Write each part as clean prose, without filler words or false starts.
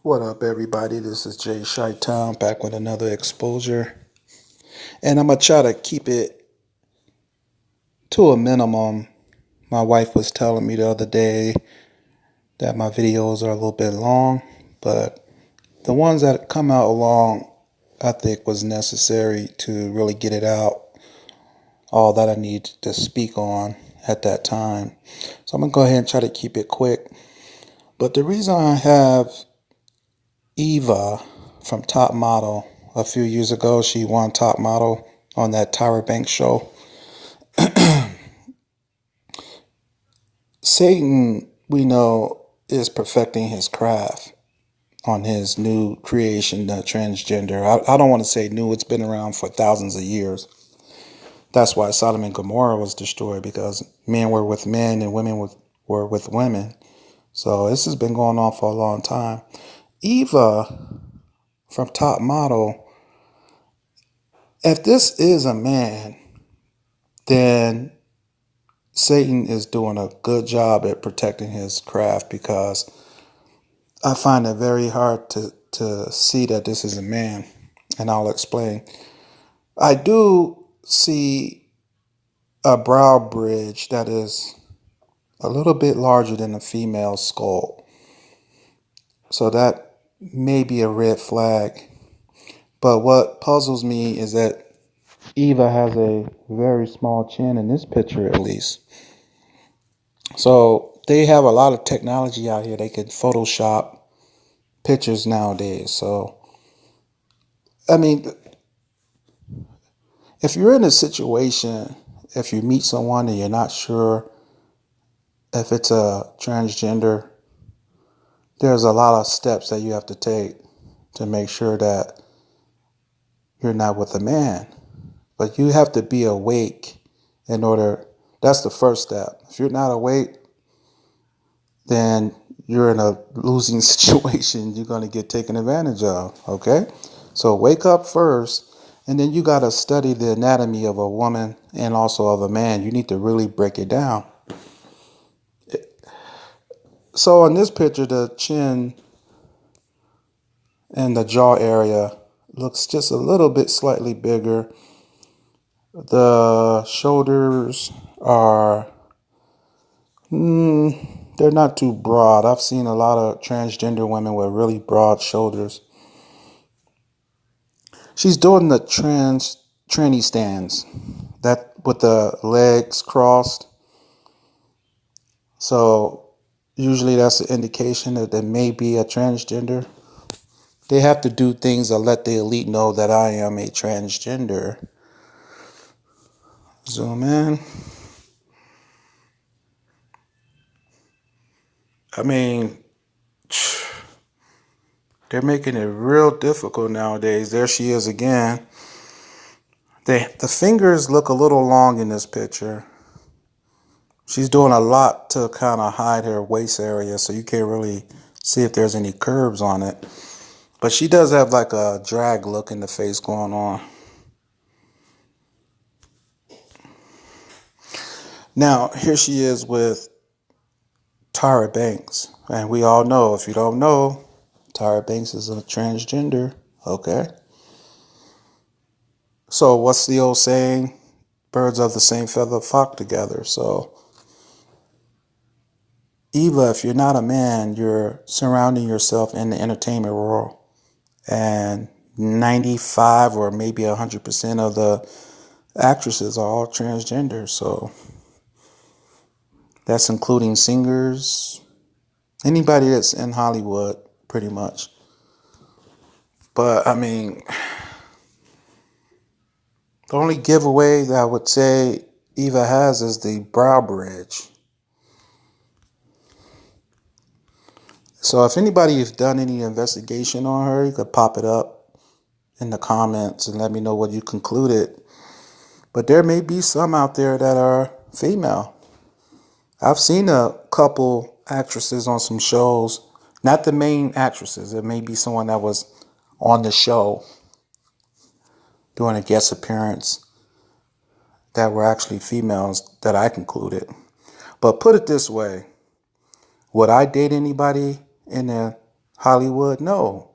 What up, everybody? This is Jay Chi-Town back with another exposure. And I'm going to try to keep it to a minimum. My wife was telling me the other day that my videos are a little bit long, but the ones that come out long, I think was necessary to really get it out, all that I need to speak on at that time. So I'm going to go ahead and try to keep it quick. But the reason I have Eva from Top Model. A few years ago, she won Top Model on that Tyra Banks show. Satan, we know, is perfecting his craft on his new creation, the transgender. I don't want to say new, it's been around for thousands of years. That's why Sodom and Gomorrah was destroyed, because men were with men and women were with women. So this has been going on for a long time. Eva from Top Model, if this is a man, then Satan is doing a good job at protecting his craft, because I find it very hard to see that this is a man, and I'll explain. I do see a brow bridge that is a little bit larger than a female skull, so that may be a red flag. But what puzzles me is that Eva has a very small chin in this picture, at least. So they have a lot of technology out here. They can Photoshop pictures nowadays. So, I mean, if you're in a situation, if you meet someone and you're not sure if it's a transgender, there's a lot of steps that you have to take to make sure that you're not with a man. But you have to be awake in order. That's the first step. If you're not awake, then you're in a losing situation. You're going to get taken advantage of. Okay? So wake up first, and then you got to study the anatomy of a woman and also of a man. You need to really break it down. So in this picture, the chin and the jaw area looks just a little bit slightly bigger. The shoulders are, they're not too broad. I've seen a lot of transgender women with really broad shoulders. She's doing the tranny stands, that with the legs crossed. So usually that's an indication that there may be a transgender. They have to do things to let the elite know that I am a transgender. Zoom in. I mean, they're making it real difficult nowadays. There she is again. The fingers look a little long in this picture. She's doing a lot to kind of hide her waist area, so you can't really see if there's any curves on it. But she does have like a drag look in the face going on. Now, here she is with Tyra Banks. And we all know, if you don't know, Tyra Banks is a transgender. Okay. So what's the old saying? Birds of the same feather flock together. So Eva, if you're not a man, you're surrounding yourself in the entertainment world. And 95 or maybe 100% of the actresses are all transgender. So that's including singers, anybody that's in Hollywood, pretty much. But I mean, the only giveaway that I would say Eva has is the brow bridge. So if anybody has done any investigation on her, you could pop it up in the comments and let me know what you concluded. But there may be some out there that are female. I've seen a couple actresses on some shows, not the main actresses. It may be someone that was on the show doing a guest appearance that were actually females that I concluded. But put it this way, would I date anybody in the Hollywood? No.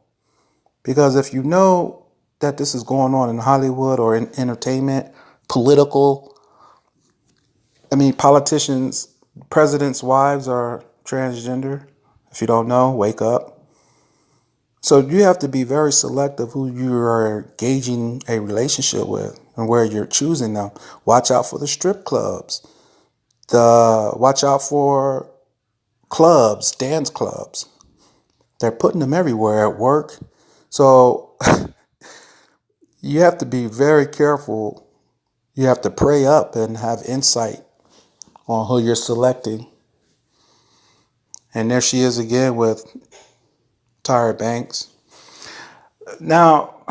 Because if you know that this is going on in Hollywood or in entertainment, political, I mean, politicians, presidents' wives are transgender. If you don't know, wake up. So you have to be very selective who you are engaging a relationship with and where you're choosing them. Watch out for the strip clubs. Watch out for clubs, dance clubs. They're putting them everywhere at work. So you have to be very careful. You have to pray up and have insight on who you're selecting. And there she is again with Tyra Banks. Now,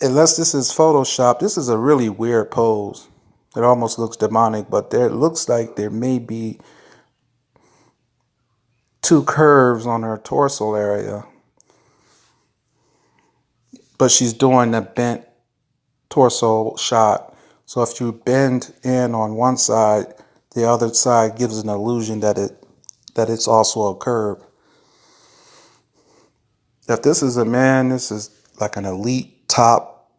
unless this is Photoshop, this is a really weird pose. It almost looks demonic, but there it looks like there may be two curves on her torso area. But she's doing a bent torso shot. So if you bend in on one side, the other side gives an illusion that it's also a curve. If this is a man, this is like an elite top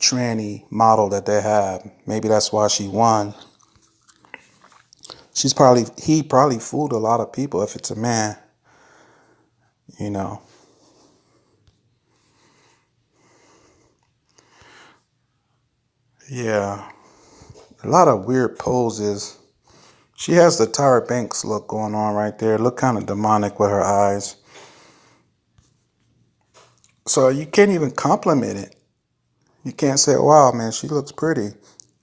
tranny model that they have. Maybe that's why she won. He probably fooled a lot of people if it's a man, you know. Yeah, a lot of weird poses. She has the Tyra Banks look going on right there. Look kind of demonic with her eyes. So you can't even compliment it. You can't say, wow, man, she looks pretty.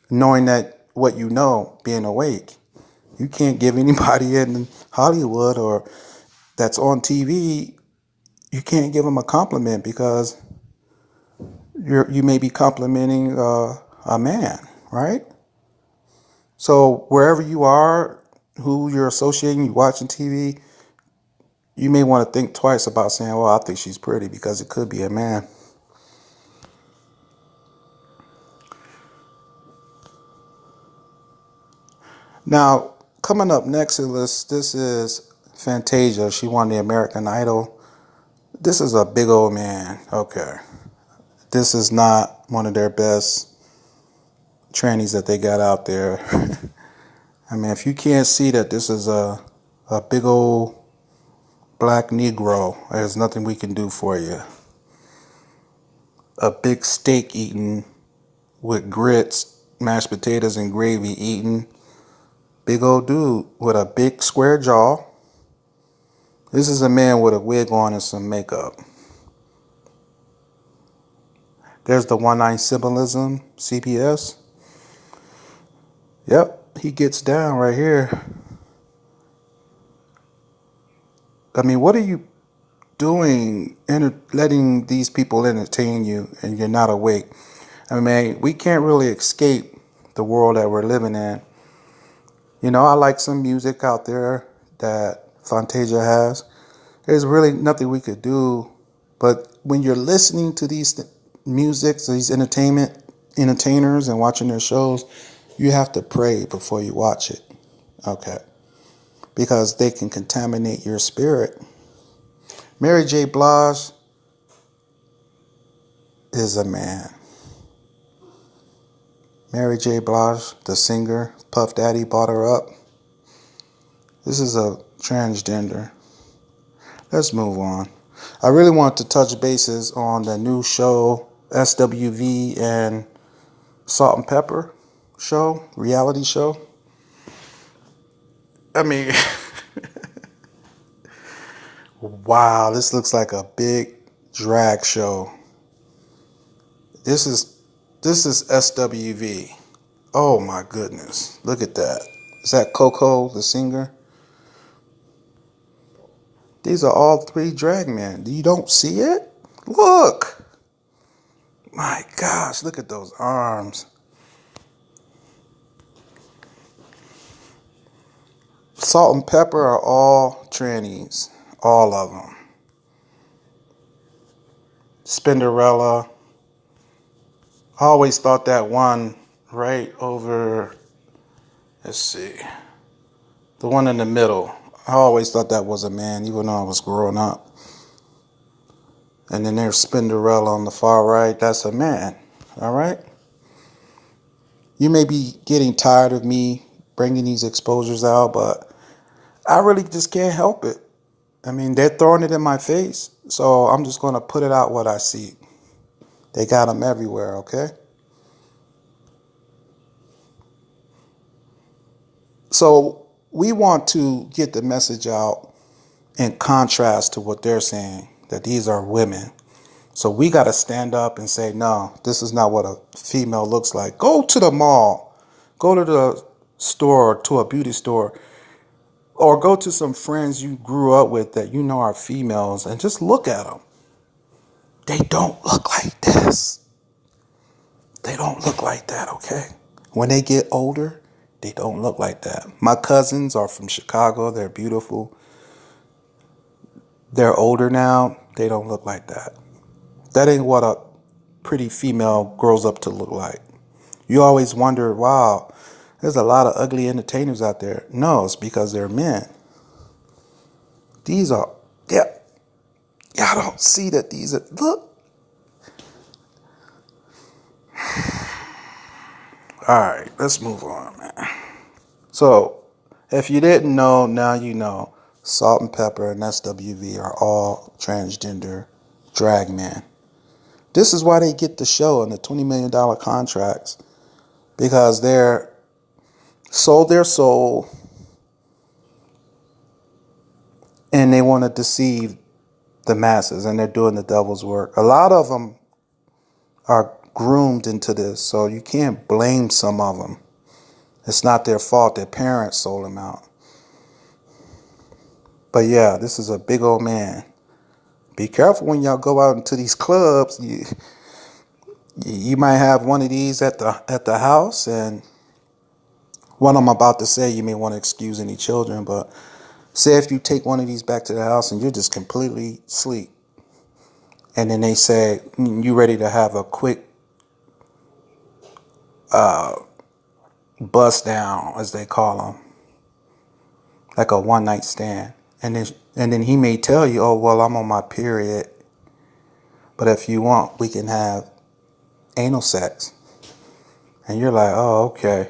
Knowing that what you know, being awake. You can't give anybody in Hollywood or that's on TV, you can't give them a compliment because you may be complimenting a man, right? So wherever you are, who you're associating, you watching TV, you may want to think twice about saying, well, I think she's pretty because it could be a man. Now, coming up next in the list, this is Fantasia. She won the American Idol. This is a big old man. Okay. This is not one of their best trannies that they got out there. I mean, if you can't see that this is a big old black Negro, there's nothing we can do for you. A big steak eating with grits, mashed potatoes, and gravy eating. Big old dude with a big square jaw. This is a man with a wig on and some makeup. There's the one eye symbolism, CPS. Yep, he gets down right here. I mean, what are you doing, letting these people entertain you and you're not awake? I mean, we can't really escape the world that we're living in. You know, I like some music out there that Fantasia has. There's really nothing we could do. But when you're listening to these musics, these entertainers and watching their shows, you have to pray before you watch it. Okay. Because they can contaminate your spirit. Mary J. Blige is a man. Mary J. Blige, the singer, Puff Daddy bought her up. This is a transgender. Let's move on. I really want to touch bases on the new show, SWV and Salt and Pepper show, reality show. I mean, wow, this looks like a big drag show. This is SWV. Oh my goodness. Look at that. Is that Coco, the singer? These are all three drag men. You don't see it? Look. My gosh, look at those arms. Salt and Pepper are all trannies. All of them. Spinderella. I always thought that one right over, let's see, the one in the middle. I always thought that was a man, even though I was growing up. And then there's Spinderella on the far right. That's a man. All right. You may be getting tired of me bringing these exposures out, but I really just can't help it. I mean, they're throwing it in my face, so I'm just going to put it out what I see. They got them everywhere, okay? So we want to get the message out in contrast to what they're saying, that these are women. So we got to stand up and say, no, this is not what a female looks like. Go to the mall, go to the store, to a beauty store, or go to some friends you grew up with that you know are females and just look at them. They don't look like this. They don't look like that, okay? When they get older, they don't look like that. My cousins are from Chicago. They're beautiful. They're older now. They don't look like that. That ain't what a pretty female grows up to look like. You always wonder, wow, there's a lot of ugly entertainers out there. No, it's because they're men. These are, yeah, y'all don't see that these are, look. All right, let's move on, man. So, if you didn't know, now you know. Salt and Pepper and SWV are all transgender drag men. This is why they get the show and the $20 million contracts, because they're sold their soul and they want to deceive the masses, and they're doing the devil's work. A lot of them are groomed into this, so you can't blame some of them. It's not their fault. Their parents sold them out. But yeah, this is a big old man. Be careful when y'all go out into these clubs. You might have one of these at the house, and what I'm about to say, you may want to excuse any children, but say if you take one of these back to the house and you're just completely asleep, and then they say you ready to have a quick bust down, as they call them, like a one night stand, and then he may tell you, oh well, I'm on my period, but if you want, we can have anal sex. And you're like, oh, okay.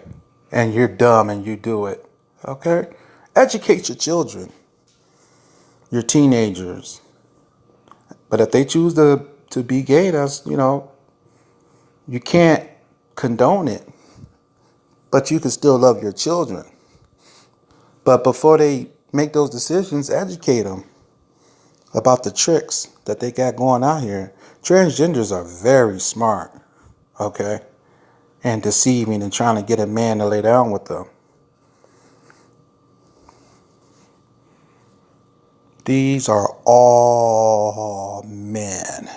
And you're dumb and you do it. Okay? Educate your children, your teenagers. But if they choose to be gay, that's, you can't condone it. But you can still love your children. But before they make those decisions, educate them about the tricks that they got going out here. Transgenders are very smart, okay? And deceiving and trying to get a man to lay down with them. These are all men.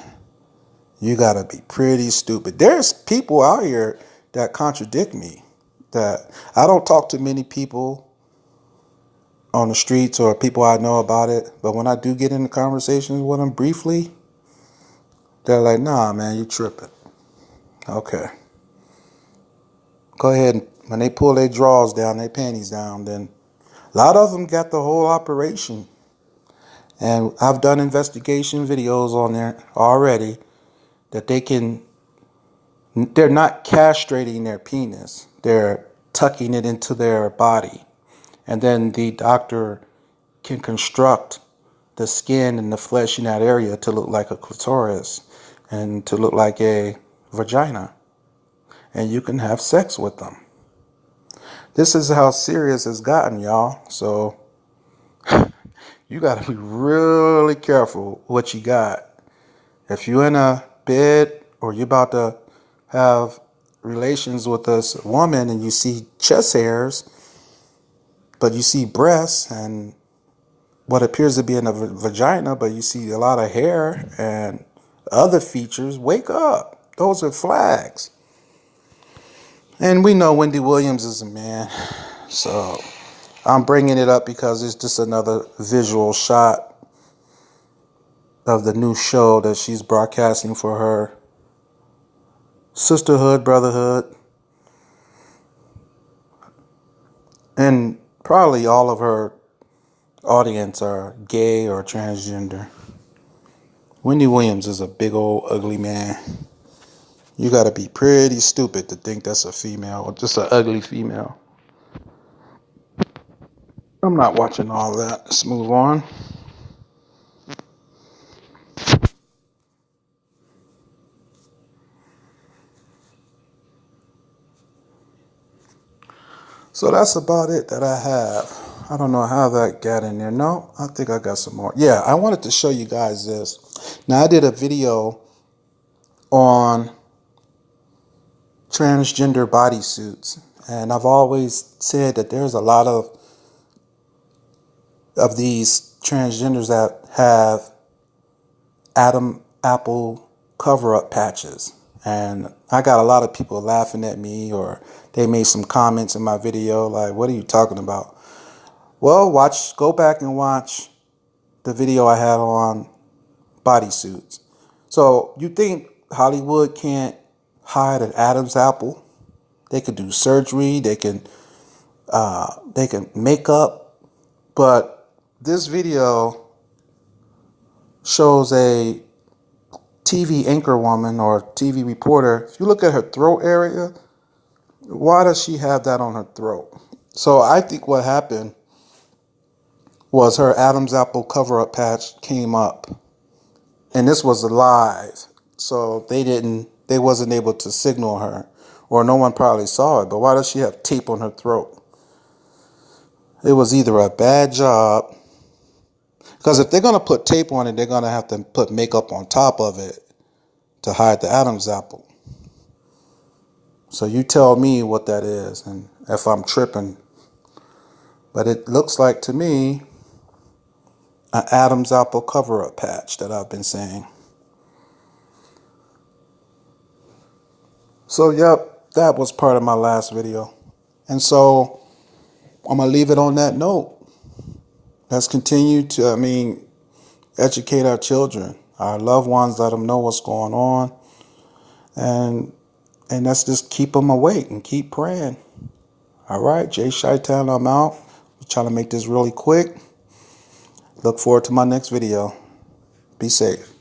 You gotta be pretty stupid. There's people out here that contradict me. That I don't talk to many people on the streets or people I know about it. But when I do get into conversations with them briefly, they're like, nah, man, you tripping. Okay. Go ahead. When they pull their drawers down, their panties down, then a lot of them got the whole operation. And I've done investigation videos on there already that they're not castrating their penis. They're tucking it into their body. And then the doctor can construct the skin and the flesh in that area to look like a clitoris and to look like a vagina. And you can have sex with them. This is how serious it's gotten, y'all. So you got to be really careful what you got. If you're in a bed or you're about to have relations with this woman and you see chest hairs, but you see breasts and what appears to be in a vagina, but you see a lot of hair and other features, wake up. Those are flags. And we know Wendy Williams is a man. So I'm bringing it up because it's just another visual shot of the new show that she's broadcasting for her sisterhood, brotherhood, and probably all of her audience are gay or transgender. Wendy Williams is a big old ugly man. You gotta be pretty stupid to think that's a female or just an ugly female. I'm not watching all that. Let's move on. So that's about it that I have. I don't know how that got in there. No, I think I got some more. Yeah, I wanted to show you guys this. Now, I did a video on transgender bodysuits, and I've always said that there's a lot of these transgenders that have Adam Apple cover-up patches. And I got a lot of people laughing at me, or they made some comments in my video like, what are you talking about? Well, go back and watch the video I had on bodysuits. So you think Hollywood can't hide an Adam's apple? They could do surgery, they can make up, but this video shows a TV anchor woman or TV reporter. If you look at her throat area, why does she have that on her throat? So I think what happened was her Adam's apple cover-up patch came up, and this was live, so they wasn't able to signal her, or no one probably saw it. But why does she have tape on her throat? It was either a bad job, because if they're gonna put tape on it, they're gonna have to put makeup on top of it to hide the Adam's apple. So you tell me what that is and if I'm tripping. But it looks like to me an Adam's apple cover-up patch that I've been saying. So yep, that was part of my last video. And so I'm going to leave it on that note. Let's continue to, educate our children, our loved ones, let them know what's going on. And let's just keep them awake and keep praying. All right, Jay Chi-Town, I'm out. I'm trying to make this really quick. Look forward to my next video. Be safe.